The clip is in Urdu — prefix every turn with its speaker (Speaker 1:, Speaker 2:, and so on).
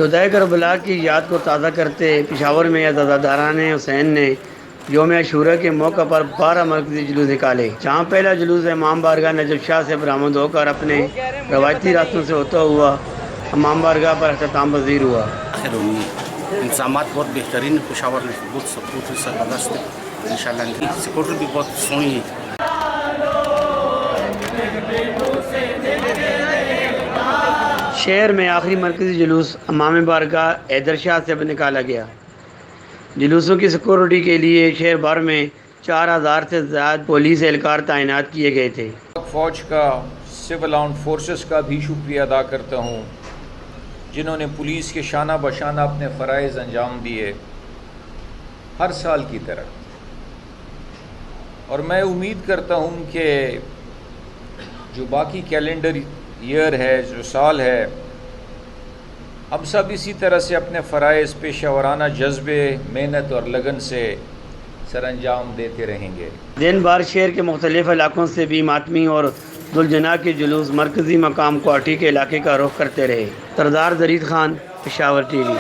Speaker 1: شہدائے کربلا کی یاد کو تازہ کرتے پشاور میں عزاداران حسین نے یوم عاشوراء کے موقع پر 12 مرکزی جلوس نکالے، جہاں پہلا جلوس امام بارگاہ نجف شاہ سے برآمد ہو کر اپنے روایتی راستوں سے ہوتا ہوا امام بارگاہ پر اختتام پذیر ہوا۔
Speaker 2: انتظامات بہت بہترین ہے، پشاور میں بہت زبردست ہے، انشاءاللہ سیکورٹی بھی بہت سونی ہے۔
Speaker 1: شہر میں آخری مرکزی جلوس امام بارگاہ حیدر شاہ سے نکالا گیا۔ جلوسوں کی سیکورٹی کے لیے شہر بھر میں 4000 سے زیادہ پولیس اہلکار تعینات کیے گئے تھے۔
Speaker 3: فوج کا، سول آرمڈ فورسز کا بھی شکریہ ادا کرتا ہوں، جنہوں نے پولیس کے شانہ بشانہ اپنے فرائض انجام دیے ہر سال کی طرح، اور میں امید کرتا ہوں کہ جو باقی کیلنڈر ایئر ہے، جو سال ہے، ہم سب اسی طرح سے اپنے فرائض پیشہ ورانہ جذبے، محنت اور لگن سے سر انجام دیتے رہیں گے۔
Speaker 1: دن بھر شہر کے مختلف علاقوں سے بھی ماتمی اور ذوالجناح کے جلوس مرکزی مقام کوٹھی کے علاقے کا رخ کرتے رہے۔ سردار ظہیر خان، پشاور ٹی وی۔